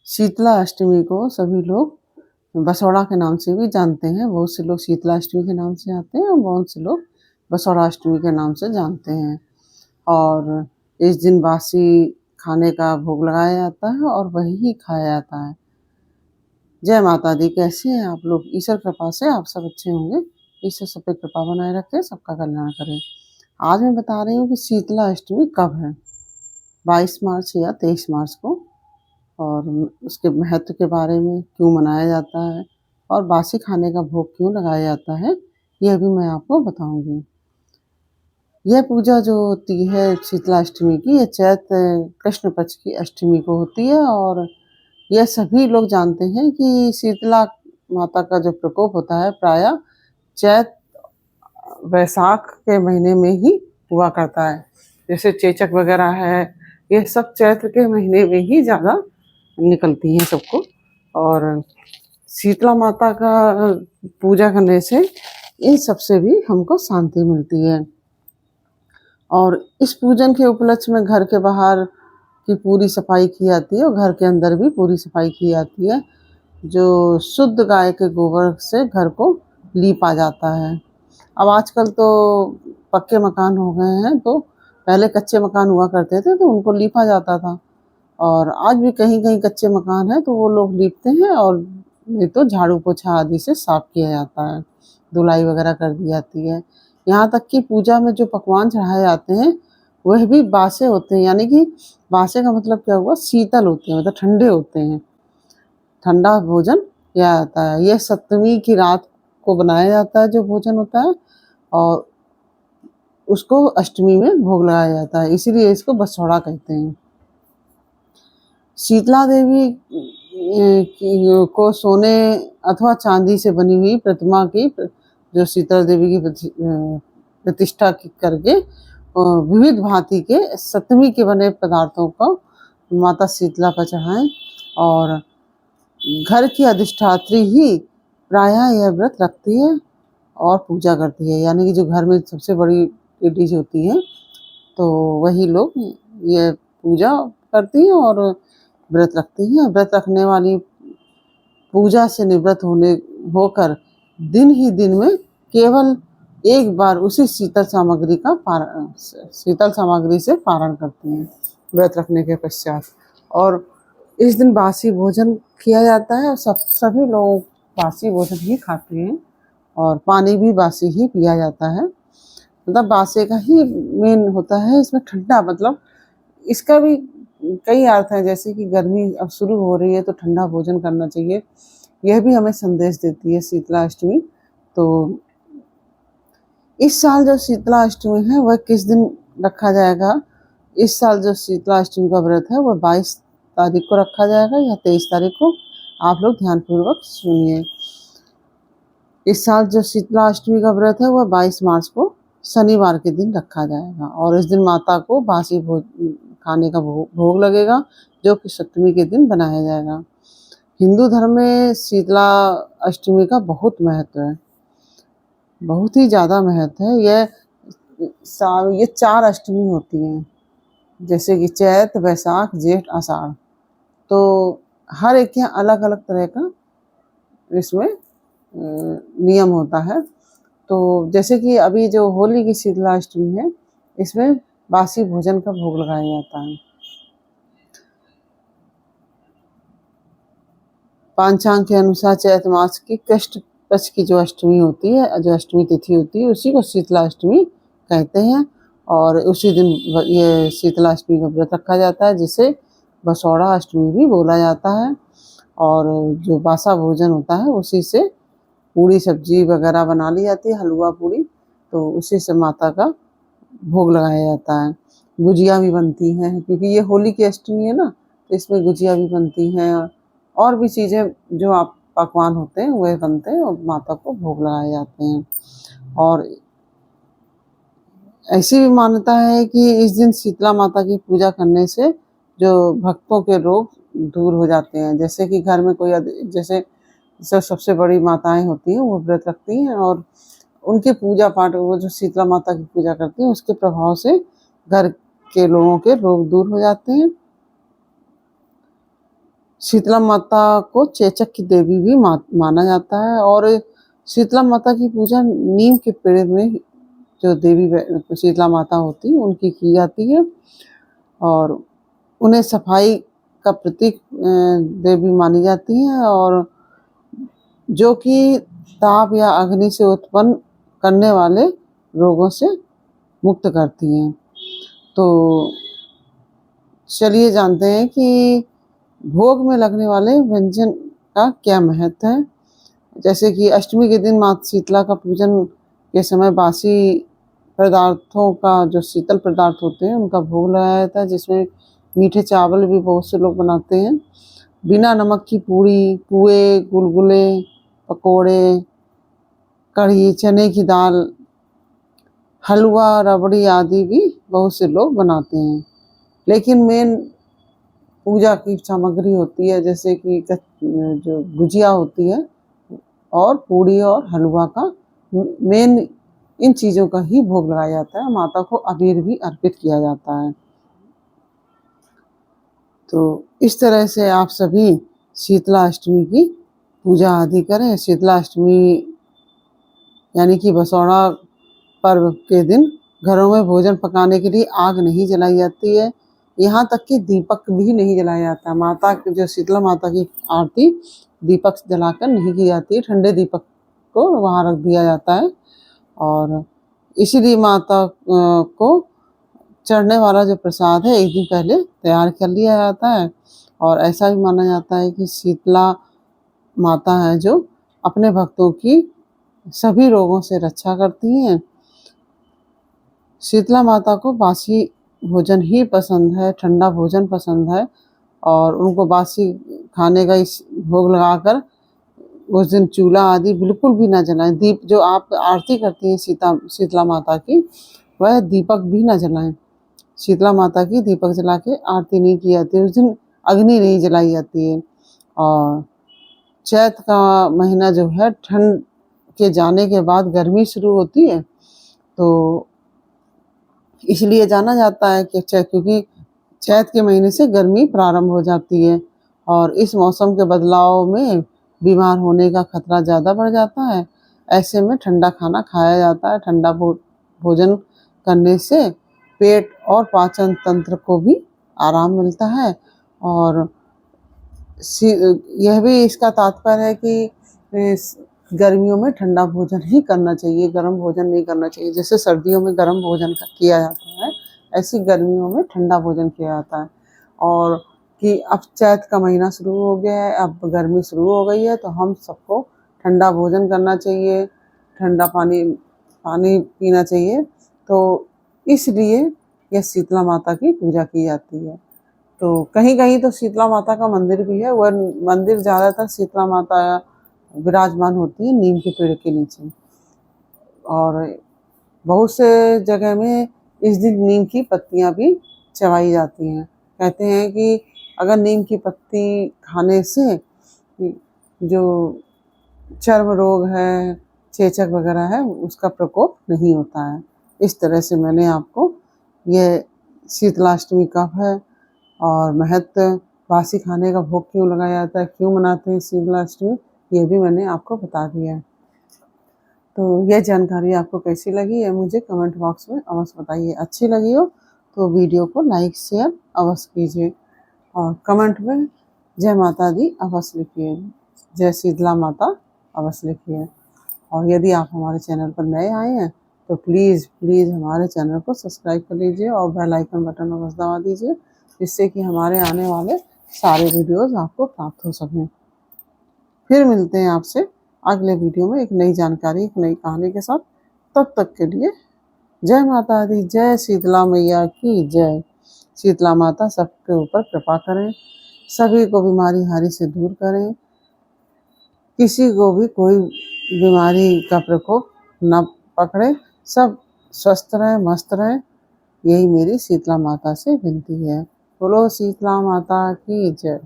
शीतला अष्टमी को सभी लोग बसौड़ा के नाम से भी जानते हैं। बहुत से लोग शीतला अष्टमी के नाम से जानते हैं और बहुत से लोग बसौड़ा अष्टमी के नाम से जानते हैं। और इस दिन बासी खाने का भोग लगाया जाता है और वही खाया जाता है। जय माता दी। कैसे हैं आप लोग? ईश्वर कृपा से आप सब अच्छे होंगे। ईश्वर सब पे कृपा बनाए रखे, सबका कल्याण करे। आज मैं बता रही हूँ कि शीतला अष्टमी कब है। 22 मार्च या 23 मार्च को, और उसके महत्व के बारे में, क्यों मनाया जाता है और बासी खाने का भोग क्यों लगाया जाता है, यह भी मैं आपको बताऊंगी। यह पूजा जो होती है शीतला अष्टमी की, यह चैत्र कृष्ण पक्ष की अष्टमी को होती है। और यह सभी लोग जानते हैं कि शीतला माता का जो प्रकोप होता है प्रायः चैत्र वैशाख के महीने में ही हुआ करता है। जैसे चेचक वगैरह है, यह सब चैत्र के महीने में ही ज़्यादा निकलती हैं सबको। और शीतला माता का पूजा करने से इन सब से भी हमको शांति मिलती है। और इस पूजन के उपलक्ष्य में घर के बाहर की पूरी सफाई की जाती है और घर के अंदर भी पूरी सफाई की जाती है। जो शुद्ध गाय के गोबर से घर को लीपा जाता है। अब आजकल तो पक्के मकान हो गए हैं, तो पहले कच्चे मकान हुआ करते थे तो उनको लीपा जाता था। और आज भी कहीं कहीं कच्चे मकान है तो वो लोग लीपते हैं, और नहीं तो झाड़ू पोछा आदि से साफ किया जाता है, धुलाई वगैरह कर दी जाती है। यहाँ तक कि पूजा में जो पकवान चढ़ाए जाते हैं वह भी बासे होते हैं। यानी कि बासे का मतलब क्या हुआ? शीतल होते हैं, मतलब ठंडे होते हैं। ठंडा भोजन किया जाता है। यह सप्तमी की रात को बनाया जाता है जो भोजन होता है, और उसको अष्टमी में भोग लगाया जाता है, इसीलिए इसको बसौड़ा कहते हैं। शीतला देवी को सोने अथवा चांदी से बनी हुई प्रतिमा की, जो शीतला देवी की प्रतिष्ठा करके विविध भांति के सप्तमी के बने पदार्थों को माता शीतला पर चढ़ाएं। और घर की अधिष्ठात्री ही प्रायः यह व्रत रखती है और पूजा करती है। यानी कि जो घर में सबसे बड़ी लेडीज होती है तो वही लोग ये पूजा करती हैं और व्रत रखती हैं। व्रत रखने वाली पूजा से निवृत्त होकर दिन ही दिन में केवल एक बार उसी शीतल सामग्री से पारण करती हैं व्रत रखने के पश्चात। और इस दिन बासी भोजन किया जाता है और सभी लोग बासी भोजन ही खाते हैं, और पानी भी बासी ही पिया जाता है। मतलब बासे का ही मेन होता है इसमें ठंडा, मतलब इसका भी कई अर्थ हैं। जैसे कि गर्मी अब शुरू हो रही है तो ठंडा भोजन करना चाहिए, यह भी हमें संदेश देती है शीतला अष्टमी। तो इस साल जो शीतला अष्टमी है वह किस दिन रखा जाएगा? इस साल जो शीतला अष्टमी का व्रत है वह 22 तारीख को रखा जाएगा या 23 तारीख को। आप लोग ध्यानपूर्वक सुनिए। इस साल जो शीतला अष्टमी का व्रत है वह 22 मार्च को शनिवार के दिन रखा जाएगा, और इस दिन माता को बासी खाने का भोग लगेगा, जो कि सप्तमी के दिन बनाया जाएगा। हिंदू धर्म में शीतला अष्टमी का बहुत महत्व है, बहुत ही ज़्यादा महत्व है। ये 4 अष्टमी होती हैं, जैसे कि चैत, वैशाख, जेठ, आषाढ़। तो हर एक के यहाँ अलग अलग तरह का इसमें नियम होता है। तो जैसे कि अभी जो होली की शीतला अष्टमी है, इसमें बासी भोजन का भोग लगाया जाता है। पांचांग के अनुसार चैत्र मास की कृष्ण पक्ष की जो अष्टमी होती है, जो अष्टमी तिथि होती है, उसी को शीतला अष्टमी कहते हैं। और उसी दिन ये शीतला अष्टमी का व्रत रखा जाता है, जिसे बसौड़ा अष्टमी भी बोला जाता है। और जो बासा भोजन होता है उसी से पूड़ी सब्जी वगैरह बना ली जाती है, हलवा पूड़ी, तो उसी से माता का भोग लगाया जाता है। गुजिया भी बनती हैं, क्योंकि ये होली की अष्टमी है ना, तो इसमें गुजिया भी बनती हैं, और भी चीज़ें जो आप पकवान होते हैं वह बनते हैं और माता को भोग लगाए जाते हैं। और ऐसी भी मान्यता है कि इस दिन शीतला माता की पूजा करने से जो भक्तों के रोग दूर हो जाते हैं। जैसे कि घर में कोई जैसे सबसे बड़ी माताएं होती हैं वो व्रत रखती हैं, और उनके पूजा पाठ, वो जो शीतला माता की पूजा करती हैं उसके प्रभाव से घर के लोगों के रोग दूर हो जाते हैं। शीतला माता को चेचक की देवी भी माना जाता है। और शीतला माता की पूजा नीम के पेड़ में जो देवी शीतला माता होती है उनकी की जाती है, और उन्हें सफाई का प्रतीक देवी मानी जाती है, और जो कि ताप या अग्नि से उत्पन्न करने वाले रोगों से मुक्त करती हैं। तो चलिए जानते हैं कि भोग में लगने वाले व्यंजन का क्या महत्व है। जैसे कि अष्टमी के दिन माता शीतला का पूजन के समय बासी पदार्थों का, जो शीतल पदार्थ होते हैं, उनका भोग लगाया जाता है, जिसमें मीठे चावल भी बहुत से लोग बनाते हैं, बिना नमक की पूड़ी, पुए, गुलगुले, पकोड़े, कढ़ी, चने की दाल, हलवा, रबड़ी आदि भी बहुत से लोग बनाते हैं। लेकिन मेन पूजा की सामग्री होती है, जैसे कि जो गुजिया होती है और पूड़ी और हलवा का मेन, इन चीज़ों का ही भोग लगाया जाता है। माता को अबीर भी अर्पित किया जाता है। तो इस तरह से आप सभी शीतला अष्टमी की पूजा आदि करें। शीतला अष्टमी यानी कि बसौड़ा पर्व के दिन घरों में भोजन पकाने के लिए आग नहीं जलाई जाती है, यहाँ तक कि दीपक भी नहीं जलाया जाता। माता जो शीतला माता की आरती दीपक जलाकर नहीं की जाती है, ठंडे दीपक को वहाँ रख दिया जाता है। और इसीलिए माता को चढ़ने वाला जो प्रसाद है एक दिन पहले तैयार कर लिया जाता है। और ऐसा भी माना जाता है कि शीतला माता है जो अपने भक्तों की सभी रोगों से रक्षा करती हैं। शीतला माता को बासी भोजन ही पसंद है, ठंडा भोजन पसंद है, और उनको बासी खाने का इस भोग लगाकर उस दिन चूल्हा आदि बिल्कुल भी ना जलाएं। दीप जो आप आरती करती हैं शीतला माता की, वह दीपक भी ना जलाएं। शीतला माता की दीपक जला के आरती नहीं की जाती, उस दिन अग्नि नहीं जलाई जाती है। और चैत का महीना जो है, ठंड के जाने के बाद गर्मी शुरू होती है, तो इसलिए जाना जाता है कि क्योंकि चैत के महीने से गर्मी प्रारंभ हो जाती है, और इस मौसम के बदलाव में बीमार होने का खतरा ज़्यादा बढ़ जाता है। ऐसे में ठंडा खाना खाया जाता है। ठंडा भोजन करने से पेट और पाचन तंत्र को भी आराम मिलता है। और यह भी इसका तात्पर्य है कि गर्मियों में ठंडा भोजन ही करना चाहिए, गर्म भोजन नहीं करना चाहिए। जैसे सर्दियों में गर्म भोजन किया जाता है, ऐसी गर्मियों में ठंडा भोजन किया जाता है। और कि अब चैत का महीना शुरू हो गया है, अब गर्मी शुरू हो गई है, तो हम सबको ठंडा भोजन करना चाहिए, ठंडा पानी पीना चाहिए। तो इसलिए यह शीतला माता की पूजा की जाती है। तो कहीं-कहीं तो शीतला माता का मंदिर भी है। वह मंदिर ज़्यादातर शीतला माता विराजमान होती है नीम के पेड़ के नीचे। और बहुत से जगह में इस दिन नीम की पत्तियाँ भी चबाई जाती हैं। कहते हैं कि अगर नीम की पत्ती खाने से जो चर्म रोग है, चेचक वगैरह है, उसका प्रकोप नहीं होता है। इस तरह से मैंने आपको ये शीतलाष्टमी कब है और महत्व, बासी खाने का भोग क्यों लगाया जाता है, क्यों मनाते हैं शीतलाष्टमी, ये भी मैंने आपको बता दिया है। तो यह जानकारी आपको कैसी लगी है मुझे कमेंट बॉक्स में अवश्य बताइए। अच्छी लगी हो तो वीडियो को लाइक शेयर अवश्य कीजिए, और कमेंट में जय माता दी अवश्य लिखिए, जय शीतला माता अवश्य लिखिए। और यदि आप हमारे चैनल पर नए आए हैं तो प्लीज़ हमारे चैनल को सब्सक्राइब कर लीजिए और बेल आइकन बटन अवश्य दबा दीजिए, जिससे कि हमारे आने वाले सारे वीडियोस आपको प्राप्त हो सकें। फिर मिलते हैं आपसे अगले वीडियो में एक नई जानकारी, एक नई कहानी के साथ। तब तक के लिए जय माता दी, जय शीतला मैया की जय। शीतला माता सबके ऊपर कृपा करें, सभी को बीमारी हारी से दूर करें, किसी को भी कोई बीमारी का प्रकोप न पकड़े, सब स्वस्थ रहें, मस्त रहें, यही मेरी शीतला माता से विनती है। बोलो शीतला माता की जय।